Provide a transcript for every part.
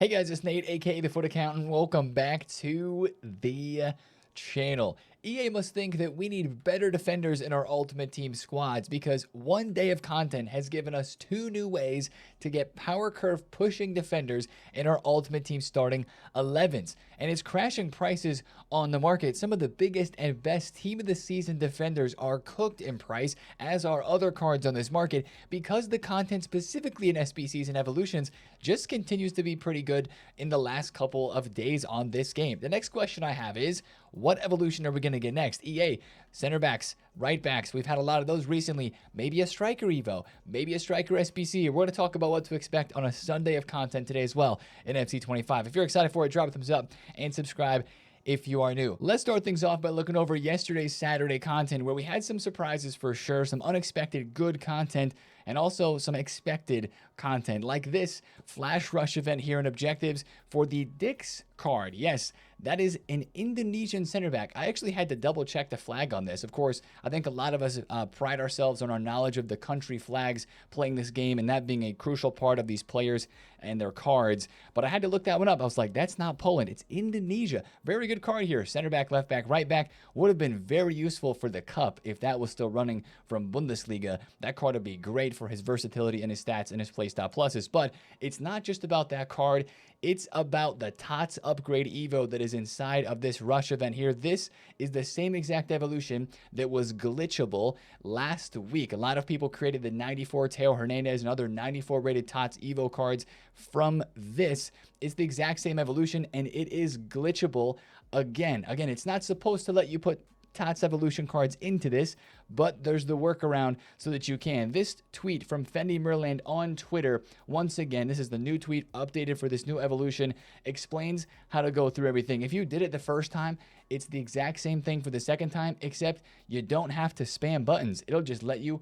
Hey guys, it's Nate, aka TheFutAccountant. Welcome back to the channel. EA must think that we need better defenders in our Ultimate Team squads because one day of content has given us two new ways to get power curve pushing defenders in our Ultimate Team starting 11s. And it's crashing prices on the market. Some of the biggest and best team of the season defenders are cooked in price, as are other cards on this market, because the content specifically in SBCs and evolutions just continues to be pretty good in the last couple of days on this game. The next question I have is, what evolution are we going to get next? EA, center backs, right backs, we've had a lot of those recently. Maybe a striker evo, maybe a striker SBC. We're going to talk about what to expect on a Sunday of content today as well in FC25. If you're excited for it, drop a thumbs up and subscribe if you are new. Let's start things off by looking over yesterday's Saturday content, where we had some surprises for sure, some unexpected good content, and also some expected content, like this flash rush event here in objectives for the Dix card. Yes, that is an Indonesian center back. I actually had to double check the flag on this. Of course, I think a lot of us pride ourselves on our knowledge of the country flags playing this game, and that being a crucial part of these players and their cards. But I had to look that one up. I was like, that's not Poland, it's Indonesia. Very good card here. Center back, left back, right back. Would have been very useful for the cup if that was still running from Bundesliga. That card would be great for his versatility and his stats and his playstyle pluses. But it's not just about that card. It's about the TOTS upgrade evo that is inside of this rush event here. This is the same exact evolution that was glitchable last week. A lot of people created the 94 Teo Hernandez and other 94 rated TOTS evo cards from this. It's the exact same evolution, and it is glitchable again. Again, it's not supposed to let you put TOTS evolution cards into this, but there's the workaround so that you can. This tweet from Fendi Merland on Twitter, once again, this is the new tweet updated for this new evolution, explains how to go through everything. If you did it the first time, it's the exact same thing for the second time, except you don't have to spam buttons. It'll just let you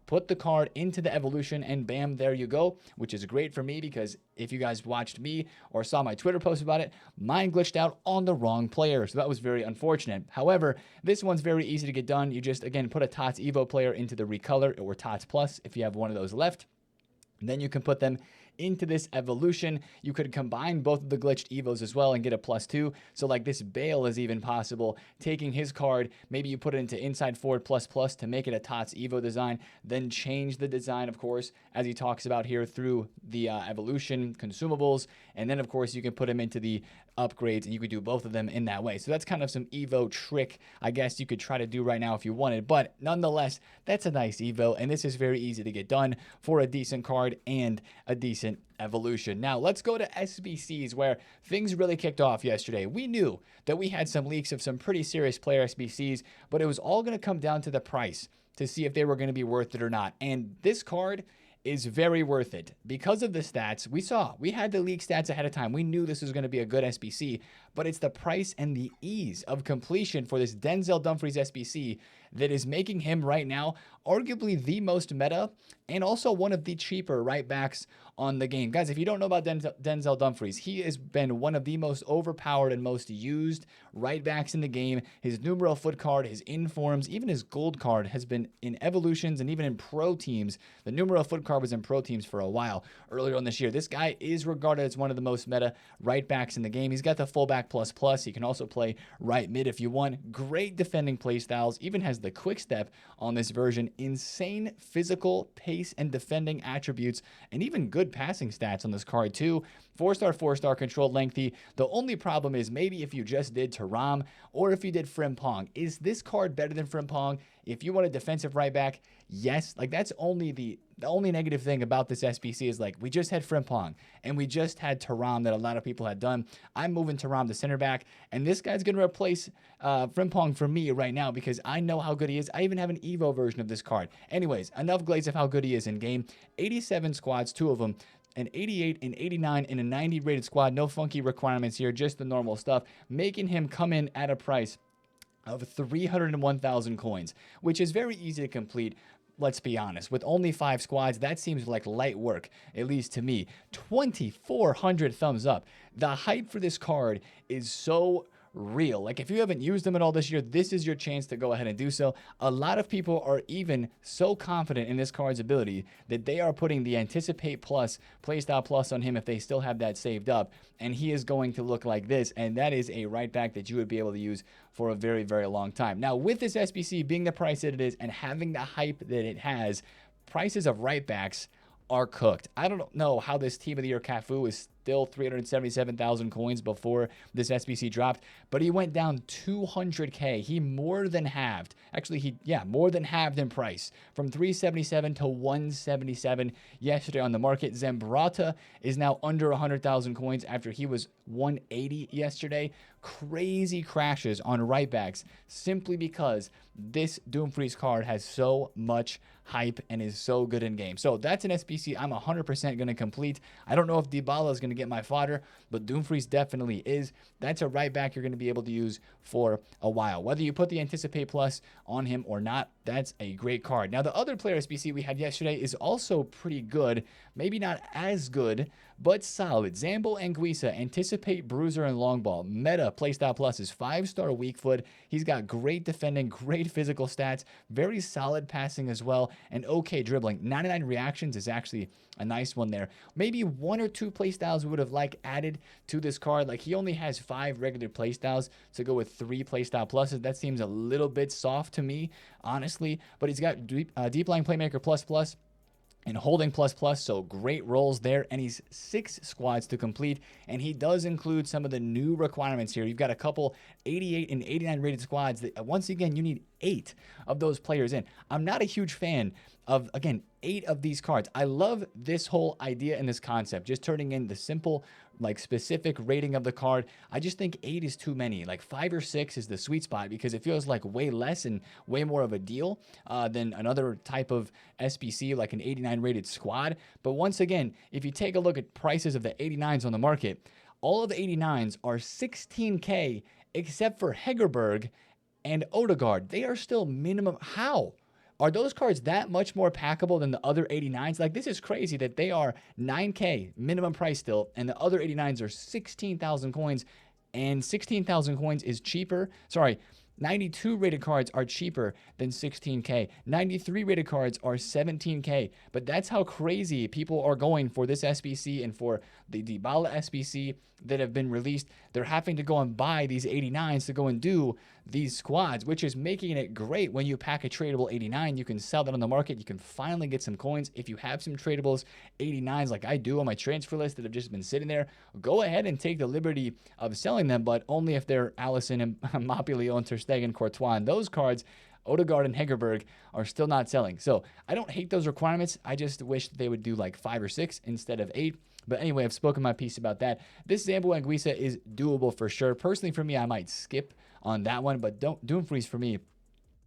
put the card into the evolution, and bam, there you go, which is great for me because if you guys watched me or saw my Twitter post about it, mine glitched out on the wrong player, so that was very unfortunate. However, this one's very easy to get done. You just, again, put a TOTS Evo player into the Recolor or TOTS Plus if you have one of those left. Then you can put them into this evolution. You could combine both of the glitched evos as well and get a +2. So like this Bale is even possible. Taking his card, maybe you put it into inside forward ++ to make it a TOTS evo design, then change the design, of course, as he talks about here through the evolution consumables. And then, of course, you can put him into the upgrades, and you could do both of them in that way. So that's kind of some evo trick, I guess you could try to do right now if you wanted. But nonetheless, that's a nice evo, and this is very easy to get done for a decent card and a decent evolution. Now let's go to SBCs, where things really kicked off yesterday. We knew that we had some leaks of some pretty serious player SBCs, but it was all going to come down to the price to see if they were going to be worth it or not. And this card is very worth it because of the stats. We had the leak stats ahead of time. We knew this was going to be a good SBC, but it's the price and the ease of completion for this Dumfries SBC that is making him right now arguably the most meta and also one of the cheaper right backs on the game. Guys, if you don't know about Denzel Dumfries, he has been one of the most overpowered and most used right backs in the game. His numero foot card, his informs, even his gold card has been in evolutions and even in pro teams. The numero foot card was in pro teams for a while earlier on this year. This guy is regarded as one of the most meta right backs in the game. He's got the fullback ++. He can also play right mid if you want. Great defending play styles. Even has the quick step on this version. Insane physical, pace, and defending attributes, and even good passing stats on this card too. 4-star controlled lengthy. The only problem is maybe if you just did Taram or if you did Frimpong. Is this card better than Frimpong? If you want a defensive right back, yes. Like that's only the only negative thing about this SBC is like we just had Frimpong and we just had Taram that a lot of people had done. I'm moving Taram to center back, and this guy's going to replace Frimpong for me right now because I know how good he is. I even have an Evo version of this card. Anyways, enough glaze of how good he is in game. 87 squads, 2 of them. An 88, an 89, and a 90 rated squad. No funky requirements here, just the normal stuff, making him come in at a price of 301,000 coins, which is very easy to complete. Let's be honest, with only 5 squads, that seems like light work, at least to me. 2,400 thumbs up. The hype for this card is so real. Like if you haven't used them at all this year, this is your chance to go ahead and do so. A lot of people are even so confident in this card's ability that they are putting the Anticipate Plus, Playstyle Plus on him if they still have that saved up, and he is going to look like this, and that is a right back that you would be able to use for a very, very long time. Now, with this SBC being the price that it is and having the hype that it has, prices of right backs are cooked. I don't know how this Team of the Year Cafu is still 377,000 coins before this SBC dropped, but he went down 200k. He more than halved. Actually, more than halved in price from 377 to 177 yesterday on the market. Zambrata is now under 100,000 coins after he was 180 yesterday. Crazy crashes on right backs simply because this Dumfries card has so much hype and is so good in game. So that's an SBC I'm 100% going to complete. I don't know if Dybala is going to get my fodder, but Dumfries definitely is. That's a right back you're going to be able to use for a while. Whether you put the Anticipate Plus on him or not, that's a great card. Now, the other player SBC we had yesterday is also pretty good. Maybe not as good, but solid. Zambo Anguissa, Anticipate, Bruiser, and Long Ball. Meta Playstyle Plus is 5-star weak foot. He's got great defending, great physical stats, very solid passing as well, and okay dribbling. 99 reactions is actually a nice one there. Maybe 1 or 2 playstyles we would have added to this card. Like he only has 5 regular playstyles to go with 3 playstyle pluses. That seems a little bit soft to me, honestly. But he's got deep line playmaker plus and holding plus, so great rolls there, and he's 6 squads to complete, and he does include some of the new requirements here. You've got a couple 88 and 89 rated squads that, once again, you need 8 of those players in. I'm not a huge fan of, again, 8 of these cards. I love this whole idea and this concept, just turning in the simple, specific rating of the card. I just think 8 is too many. 5 or 6 is the sweet spot because it feels like way less and way more of a deal than another type of SBC, like an 89 rated squad. But once again, if you take a look at prices of the 89s on the market, all of the 89s are 16k except for Hegerberg and Odegaard. They are still minimum. How? Are those cards that much more packable than the other 89s? This is crazy that they are 9k minimum price still, and the other 89s are 16,000 coins, and 16,000 coins is cheaper. Sorry, 92 rated cards are cheaper than 16k. 93 rated cards are 17k. But that's how crazy people are going for this SBC and for the Dybala SBC that have been released. They're having to go and buy these 89s to go and do these squads, which is making it great. When you pack a tradable 89, you can sell that on the market. You can finally get some coins. If you have some tradables 89s like I do on my transfer list that have just been sitting there, go ahead and take the liberty of selling them, but only if they're Allison and Mopilio and Ter Stegen, Courtois, and those cards, Odegaard and Hegerberg, are still not selling. So I don't hate those requirements. I just wish they would do 5 or 6 instead of 8. But anyway, I've spoken my piece about that. This Zambo Anguissa is doable for sure. Personally, for me, I might skip on that one, but Dumfries for me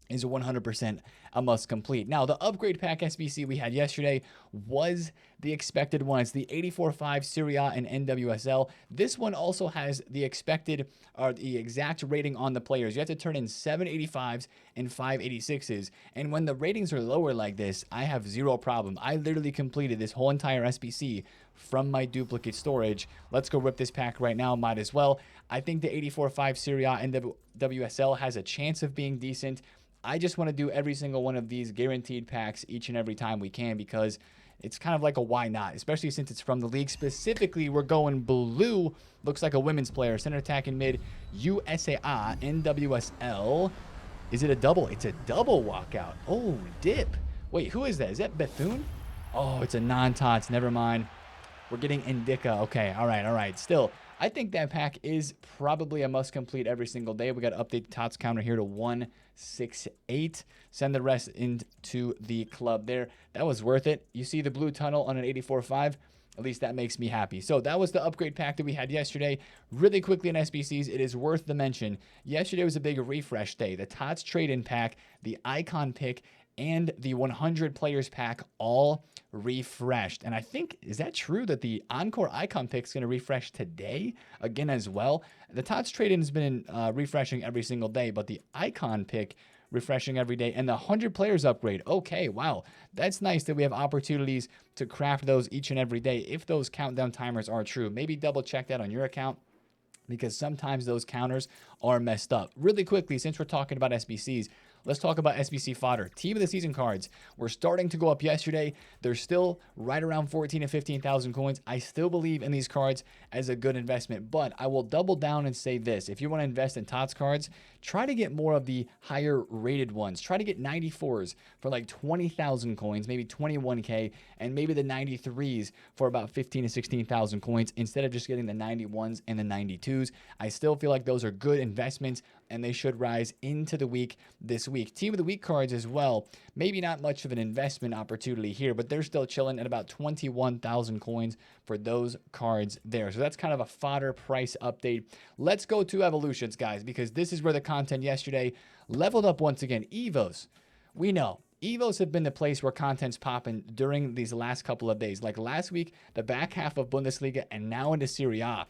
is 100% a must complete. Now, the upgrade pack SBC we had yesterday was the expected one. It's the 84.5 Serie A and NWSL. This one also has the expected or the exact rating on the players. You have to turn in 785s and 586s. And when the ratings are lower like this, I have zero problem. I literally completed this whole entire SBC from my duplicate storage. Let's go rip this pack right now. Might as well. I think the 84.5 Serie A and NWSL has a chance of being decent. I just want to do every single one of these guaranteed packs each and every time we can because it's kind of like a why not, especially since it's from the league. Specifically, we're going blue. Looks like a women's player. Center attacking mid, USAA, NWSL. Is it a double? It's a double walkout. Oh, dip. Wait, who is that? Is that Bethune? Oh, it's a non-tots. Never mind. We're getting Indica. Okay, all right. Still, I think that pack is probably a must complete every single day. We got to update the TOTS counter here to 168. Send the rest into the club there. That was worth it. You see the blue tunnel on an 84.5. At least that makes me happy. So that was the upgrade pack that we had yesterday. Really quickly in SBCs, it is worth the mention. Yesterday was a big refresh day. The TOTS trade-in pack, the icon pick, and the 100 players pack all refreshed. And I think, is that true that the Encore icon pick is going to refresh today again as well? The TOTS trade-in has been refreshing every single day, but the icon pick refreshing every day, and the 100 players upgrade. Okay, wow. That's nice that we have opportunities to craft those each and every day if those countdown timers are true. Maybe double check that on your account. because sometimes those counters are messed up. Really quickly, since we're talking about SBCs, let's talk about SBC Fodder. Team of the season cards were starting to go up yesterday. They're still right around 14 and 15,000 coins. I still believe in these cards as a good investment, but I will double down and say this. If you want to invest in TOTS cards, try to get more of the higher rated ones. Try to get 94s for like 20,000 coins, maybe 21K, and maybe the 93s for about 15 to 16,000 coins instead of just getting the 91s and the 92s. I still feel like those are good investments, and they should rise into the week this week. Team of the week cards as well. Maybe not much of an investment opportunity here, but they're still chilling at about 21,000 coins for those cards there. So that's kind of a fodder price update. Let's go to evolutions, guys, because this is where the content yesterday leveled up once again. Evos. We know Evos have been the place where content's popping during these last couple of days. Like last week, the back half of Bundesliga, and now into Serie A.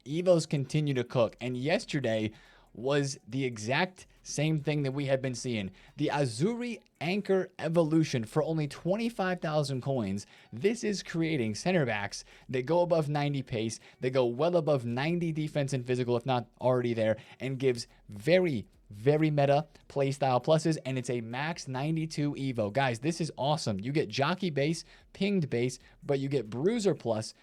Evos continue to cook. And yesterday was the exact same thing that we had been seeing. The Azzurri Anchor evolution for only 25,000 coins. This is creating center backs that go above 90 pace, that go well above 90 defense and physical, if not already there, and gives very meta playstyle pluses, and it's a max 92 Evo. Guys, this is awesome. You get jockey base, pinged base, but you get bruiser plus,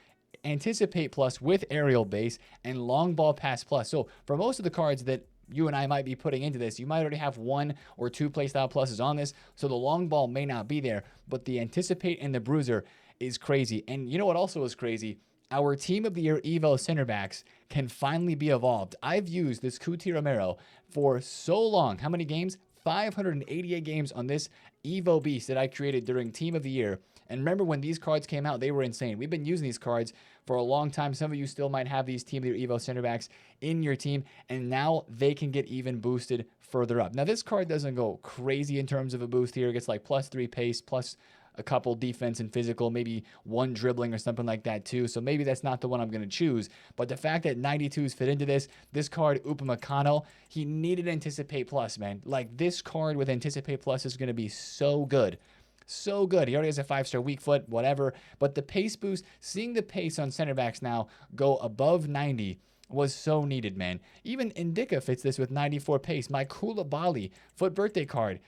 anticipate plus with aerial base, and long ball pass plus. So for most of the cards that you and I might be putting into this, you might already have 1 or 2 playstyle pluses on this, so the long ball may not be there, but the anticipate and the bruiser is crazy. And you know what also is crazy? Our team of the year Evo center backs can finally be evolved. I've used this Cuti Romero for so long. How many games? 588 games on this Evo beast that I created during team of the year. And remember when these cards came out, they were insane. We've been using these cards for a long time. Some of you still might have these Team of the Year Evo center backs in your team, and now they can get even boosted further up. Now, this card doesn't go crazy in terms of a boost here. It gets like +3 pace, plus a couple defense and physical, maybe 1 dribbling or something like that too. So maybe that's not the one I'm going to choose. But the fact that 92s fit into this card, Upamecano, he needed Anticipate Plus, man. Like this card with Anticipate Plus is going to be so good. So good. He already has a 5-star weak foot, whatever. But the pace boost, seeing the pace on center backs now go above 90 was so needed, man. Even Indica fits this with 94 pace. My Koulibaly foot birthday card.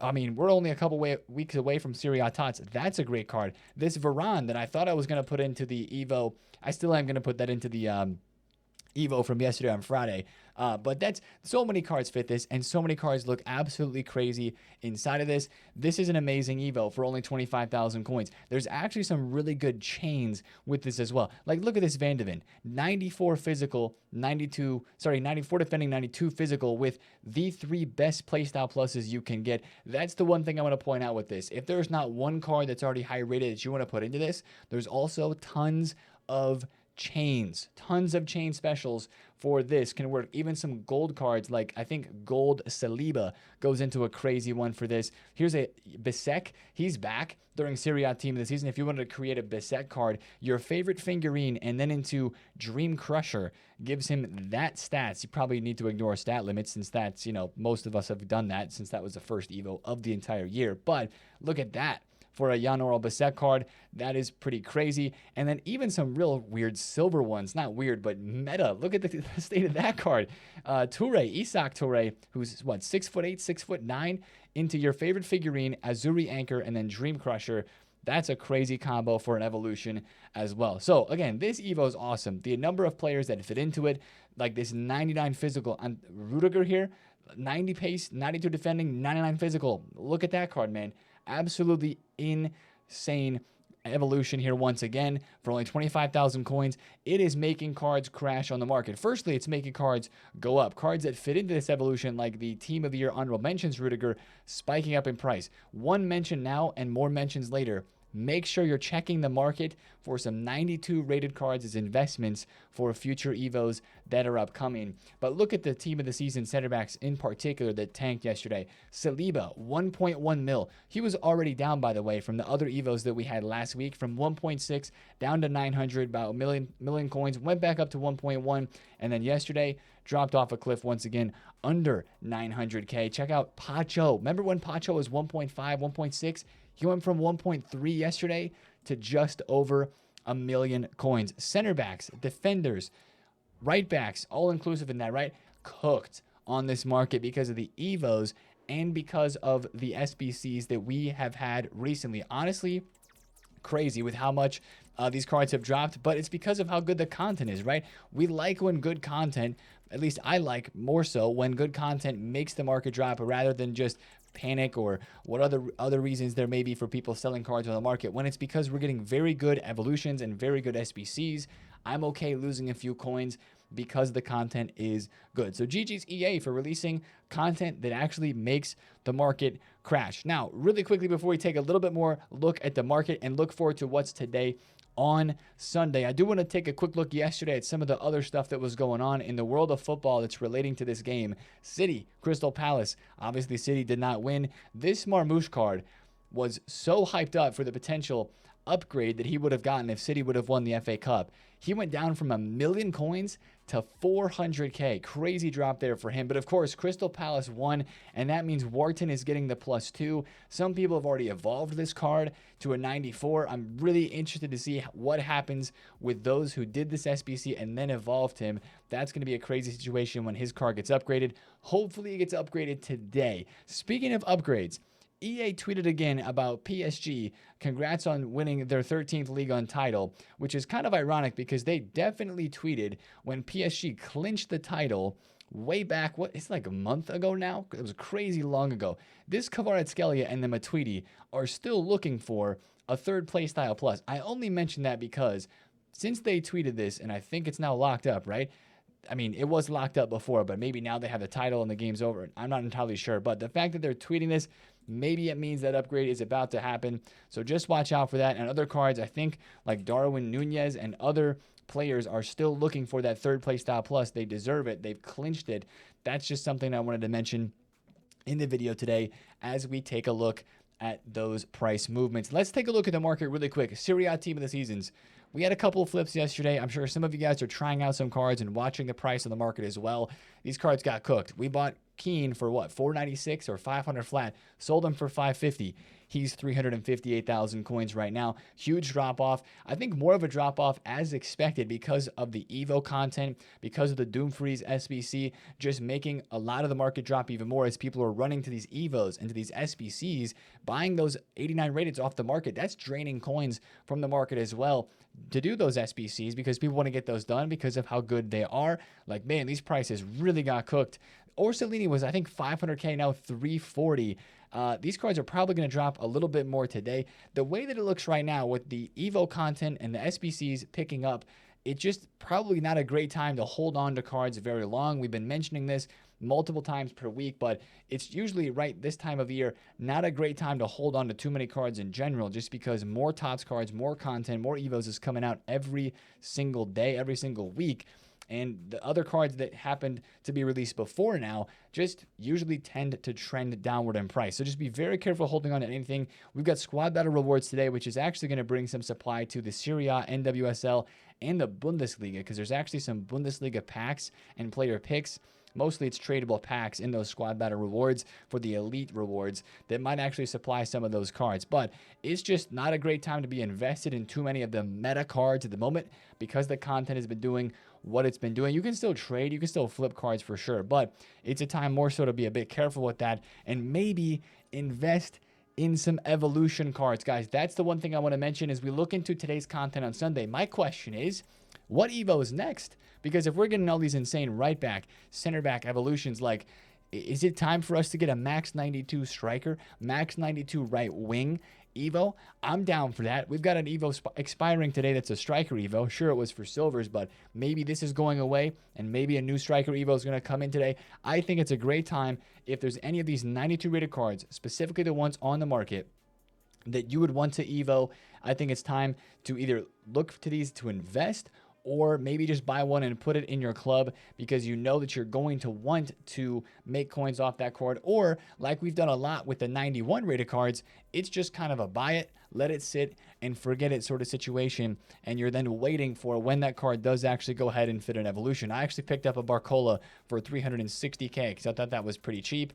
I mean, we're only a couple weeks away from Serie A TOTS. That's a great card. This Varane that I thought I was going to put into the Evo, I still am going to put that into the Evo from yesterday on Friday. But that's so many cards fit this, and so many cards look absolutely crazy inside of this. This is an amazing Evo for only 25,000 coins. There's actually some really good chains with this as well. Like, look at this Van de Ven. 94 physical, 94 defending, 92 physical with the 3 best playstyle pluses you can get. That's the one thing I want to point out with this. If there's not one card that's already high rated that you want to put into this, there's also tons of chains. Tons of chain specials for this can work. Even some gold cards, like I think gold Saliba goes into a crazy one for this. Here's a Bisek. He's back during Serie A team of the season. If you wanted to create a Bisek card, your favorite figurine, and then into Dream Crusher gives him that stats. You probably need to ignore stat limits since that's, most of us have done that since that was the first Evo of the entire year. But look at that. For a Jan Oral Bisek card, that is pretty crazy. And then even some real weird silver ones. Not weird, but meta. Look at the state of that card. Toure, Isak Toure, who's 6'8", 6'9", into your favorite figurine, Azzurri Anchor, and then Dream Crusher. That's a crazy combo for an evolution as well. So again, this Evo is awesome. The number of players that fit into it, like this 99 physical on Rudiger here, 90 pace, 92 defending, 99 physical. Look at that card, man. Absolutely insane evolution here once again for only 25,000 coins. It is making cards crash on the market. Firstly, it's making cards go up. Cards that fit into this evolution, like the Team of the Year honorable mentions Rudiger, spiking up in price. 1 mention now and more mentions later. Make sure you're checking the market for some 92 rated cards as investments for future Evos that are upcoming. But look at the team of the season center backs in particular that tanked yesterday. Saliba, 1.1 mil. He was already down, by the way, from the other Evos that we had last week, from 1.6 down to 900, about a million coins, went back up to 1.1, and then yesterday dropped off a cliff once again under 900K. Check out Pacho. Remember when Pacho was 1.5, 1.6? He went from 1.3 yesterday to just over a million coins. Center backs, defenders, Right backs, all inclusive in that, right? Cooked on this market because of the Evos and because of the SBCs that we have had recently. Honestly, crazy with how much these cards have dropped, but it's because of how good the content is, right? We like when good content, at least I like more so when good content makes the market drop rather than just panic or what other reasons there may be for people selling cards on the market. When it's because we're getting very good evolutions and very good SBCs, I'm okay losing a few coins because the content is good. So GG's EA for releasing content that actually makes the market crash. Now, really quickly before we take a little bit more look at the market and look forward to what's today on Sunday, I do want to take a quick look yesterday at some of the other stuff that was going on in the world of football that's relating to this game. City, Crystal Palace. Obviously, City did not win. This Marmouche card was so hyped up for the potential upgrade that he would have gotten if City would have won the FA Cup. He went down from 1 million coins to 400k. Crazy drop there for him. But of course, Crystal Palace won, and that means Wharton is getting the +2. Some people have already evolved this card to a 94. I'm really interested to see what happens with those who did this SBC and then evolved him. That's going to be a crazy situation when his card gets upgraded. Hopefully, it gets upgraded today. Speaking of upgrades, EA tweeted again about PSG. Congrats on winning their 13th League One title, which is kind of ironic because they definitely tweeted when PSG clinched the title way back. It's like a month ago now. It was crazy long ago. This Kvaratskhelia and the Matuidi are still looking for a third playstyle plus. I only mention that because since they tweeted this, and I think it's now locked up, right? I mean, it was locked up before, but maybe now they have the title and the game's over. I'm not entirely sure, but the fact that they're tweeting this, maybe it means that upgrade is about to happen. So just watch out for that. And other cards, I think, like Darwin Nunez and other players are still looking for that third play style plus. They deserve it. They've clinched it. That's just something I wanted to mention in the video today as we take a look at those price movements. Let's take a look at the market really quick. Serie A team of the seasons. We had a couple of flips yesterday. I'm sure some of you guys are trying out some cards and watching the price of the market as well. These cards got cooked. We bought Keane for what, 496 or 500 flat, sold him for 550. He's 358,000 coins right now. Huge drop off. I think more of a drop off as expected because of the Evo content, because of the Dumfries SBC, just making a lot of the market drop even more as people are running to these Evos and to these SBCs, buying those 89 rated off the market. That's draining coins from the market as well to do those SBCs because people want to get those done because of how good they are. Like, man, these prices really got cooked. Orsolini was, I think, 500k, now 340. These cards are probably going to drop a little bit more today. The way that it looks right now with the Evo content and the SBCs picking up, it's just probably not a great time to hold on to cards very long. We've been mentioning this multiple times per week, but it's usually right this time of year, not a great time to hold on to too many cards in general, just because more TOTS cards, more content, more Evos is coming out every single day, every single week. And the other cards that happened to be released before now just usually tend to trend downward in price. So just be very careful holding on to anything. We've got squad battle rewards today, which is actually going to bring some supply to the Serie A, NWSL, and the Bundesliga, because there's actually some Bundesliga packs and player picks. Mostly it's tradable packs in those squad battle rewards for the elite rewards that might actually supply some of those cards. But it's just not a great time to be invested in too many of the meta cards at the moment because the content has been doing what it's been doing. You can still trade, you can still flip cards for sure, but it's a time more so to be a bit careful with that and maybe invest in some evolution cards. Guys, that's the one thing I want to mention as we look into today's content on Sunday. My question is, what Evo is next? Because if we're getting all these insane right back, center back evolutions, like, is it time for us to get a max 92 striker, max 92 right wing Evo? I'm down for that. We've got an Evo expiring today that's a striker Evo. Sure, it was for silvers, but maybe this is going away and maybe a new striker Evo is going to come in today. I think it's a great time if there's any of these 92 rated cards, specifically the ones on the market, that you would want to Evo. I think it's time to either look to these to invest or maybe just buy one and put it in your club because you know that you're going to want to make coins off that card. Or like we've done a lot with the 91 rated cards, it's just kind of a buy it, let it sit, and forget it sort of situation, and you're then waiting for when that card does actually go ahead and fit an evolution. I actually picked up a Barcola for 360k because I thought that was pretty cheap.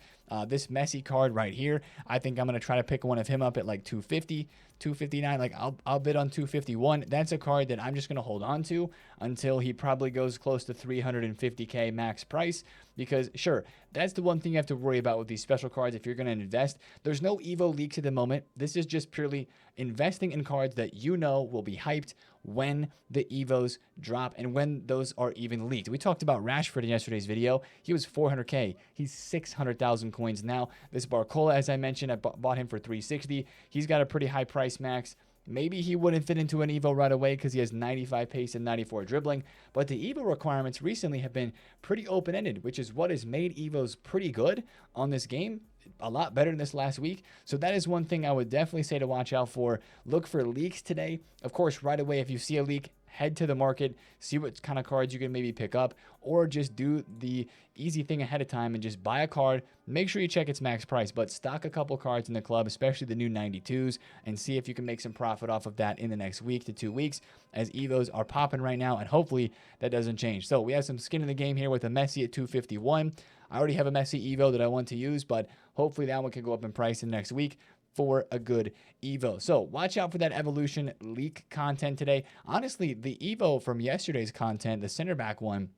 This Messi card right here, I think I'm going to try to pick one of him up at like 250, 259. Like I'll bid on 251. That's a card that I'm just going to hold on to until he probably goes close to 350k max price, because sure, that's the one thing you have to worry about with these special cards if you're going to invest. There's no Evo leaks at the moment. This is just purely investing in cards that you know will be hyped when the Evos drop and when those are even leaked. We talked about Rashford in yesterday's video. He was 400k. He's 600,000 coins now. This Barcola, as I mentioned, I bought him for 360. He's got a pretty high price max. Maybe he wouldn't fit into an Evo right away because he has 95 pace and 94 dribbling, but the Evo requirements recently have been pretty open-ended, which is what has made Evos pretty good on this game. A lot better than this last week. So that is one thing I would definitely say to watch out for. Look for leaks today. Of course, right away, if you see a leak, head to the market, see what kind of cards you can maybe pick up, or just do the easy thing ahead of time and just buy a card. Make sure you check its max price, but stock a couple cards in the club, especially the new 92s, and see if you can make some profit off of that in the next week to 2 weeks, as Evos are popping right now, and hopefully that doesn't change. So we have some skin in the game here with a Messi at 251. I already have a Messi Evo that I want to use, but hopefully that one can go up in price in the next week for a good Evo. So watch out for that evolution leak content today. Honestly, the Evo from yesterday's content, the center back one,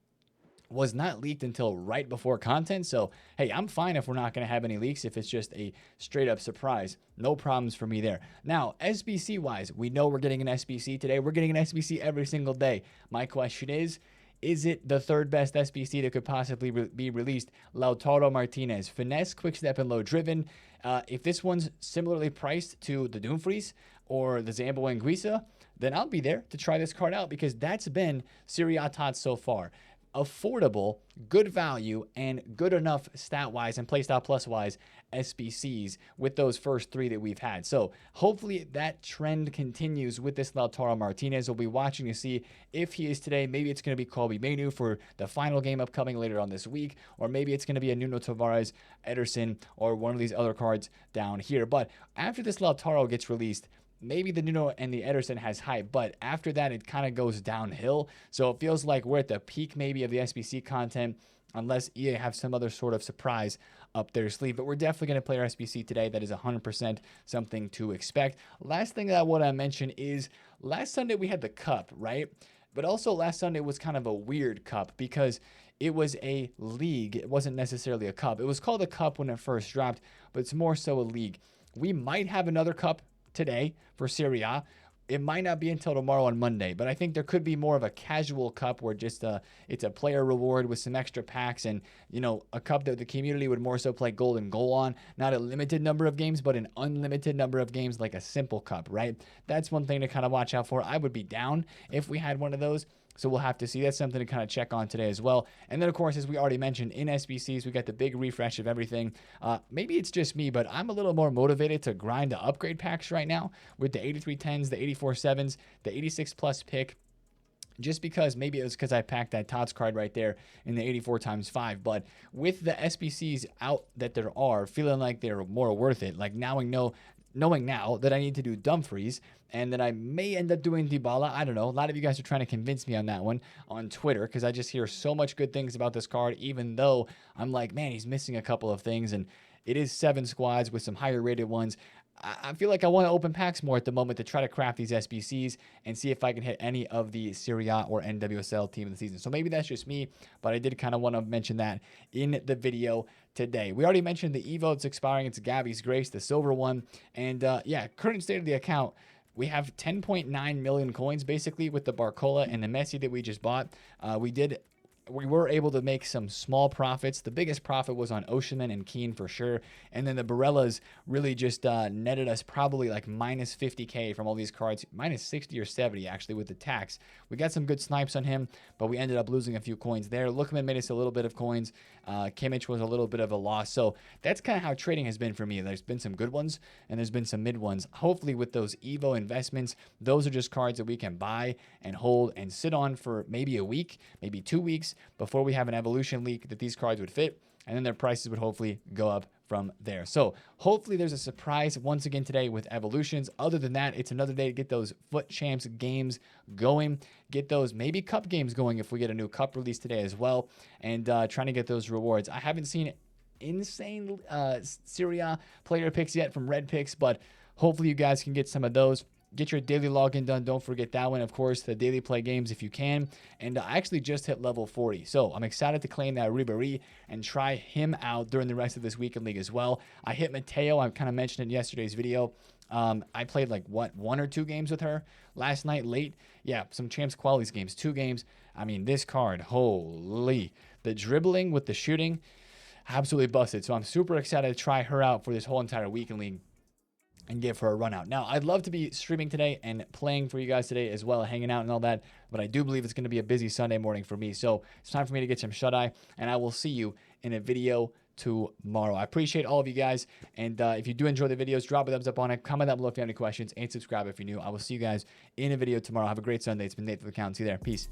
was not leaked until right before content. So, hey, I'm fine if we're not going to have any leaks, if it's just a straight up surprise. No problems for me there. Now, SBC wise, we know we're getting an SBC today. We're getting an SBC every single day. My question is it the third best SBC that could possibly be released? Lautaro Martinez, finesse, quick step, and low driven. If this one's similarly priced to the Dumfries or the Zambo Anguissa, then I'll be there to try this card out, because that's been Serie A TOTS so far. Affordable, good value, and good enough stat-wise and playstyle plus-wise SBCs with those first three that we've had. So hopefully that trend continues with this Lautaro Martinez. We'll be watching to see if he is today. Maybe it's going to be Colby Mainu for the final game upcoming later on this week, or maybe it's going to be a Nuno Tavares, Ederson, or one of these other cards down here. But after this Lautaro gets released, maybe the Nuno and the Ederson has hype, but after that, it kind of goes downhill. So it feels like we're at the peak maybe of the SBC content, unless EA have some other sort of surprise up their sleeve. But we're definitely going to play our SBC today. That is 100% something to expect. Last thing that I want to mention is last Sunday we had the Cup, right? But also last Sunday was kind of a weird Cup because it was a league. It wasn't necessarily a Cup. It was called a Cup when it first dropped, but it's more so a league. We might have another Cup today for Serie A. It might not be until tomorrow on Monday, but I think there could be more of a casual cup where just it's a player reward with some extra packs, and a cup that the community would more so play golden goal on. Not a limited number of games, but an unlimited number of games, like a simple cup, right? That's one thing to kind of watch out for. I would be down if we had one of those. So we'll have to see. That's something to kind of check on today as well. And then, of course, as we already mentioned, in SBCs, we got the big refresh of everything. Maybe it's just me, but I'm a little more motivated to grind the upgrade packs right now with the 8310s, the 84.7s, the 86 plus pick. Just because maybe it was because I packed that TOTS card right there in the 84x5. But with the SBCs out that there are, feeling like they're more worth it. Like knowing now that I need to do Dumfries and that I may end up doing Dybala. I don't know. A lot of you guys are trying to convince me on that one on Twitter, because I just hear so much good things about this card, even though I'm like, man, he's missing a couple of things. And it is 7 squads with some higher rated ones. I feel like I want to open packs more at the moment to try to craft these SBCs and see if I can hit any of the Serie A or NWSL team of the season. So maybe that's just me, but I did kind of want to mention that in the video today. We already mentioned the Evo that's expiring. It's Gabby's Grace, the silver one. And yeah, current state of the account, we have 10.9 million coins basically with the Barcola and the Messi that we just bought. We were able to make some small profits. The biggest profit was on Osimhen and Keane for sure. And then the Barellas really just netted us probably like minus 50K from all these cards, minus 60 or 70 actually with the tax. We got some good snipes on him, but we ended up losing a few coins there. Lookman made us a little bit of coins. Kimmich was a little bit of a loss. So that's kind of how trading has been for me. There's been some good ones and there's been some mid ones. Hopefully with those Evo investments, those are just cards that we can buy and hold and sit on for maybe a week, maybe 2 weeks, before we have an evolution leak that these cards would fit. and then their prices would hopefully go up from there. So hopefully there's a surprise once again today with evolutions. Other than that, it's another day to get those Foot Champs games going, get those maybe cup games going if we get a new cup release today as well, and trying to get those rewards. I haven't seen insane Serie A player picks yet from Red Picks, but hopefully you guys can get some of those. Get your daily login done. Don't forget that one. Of course, the daily play games if you can. And I actually just hit level 40. So I'm excited to claim that Ribéry and try him out during the rest of this weekend league as well. I hit Mateo. I kind of mentioned in yesterday's video. I played like, one or two games with her last night late. Yeah, some Champs Qualities games, 2 games. I mean, this card, holy. The dribbling with the shooting, absolutely busted. So I'm super excited to try her out for this whole entire weekend league and give her a run out. Now, I'd love to be streaming today and playing for you guys today as well, hanging out and all that, but I do believe it's going to be a busy Sunday morning for me. So it's time for me to get some shut-eye, and I will see you in a video tomorrow. I appreciate all of you guys, and if you do enjoy the videos, drop a thumbs up on it, comment down below if you have any questions, and subscribe if you're new. I will see you guys in a video tomorrow. Have a great Sunday. It's been TheFutAccountant. See you there. Peace.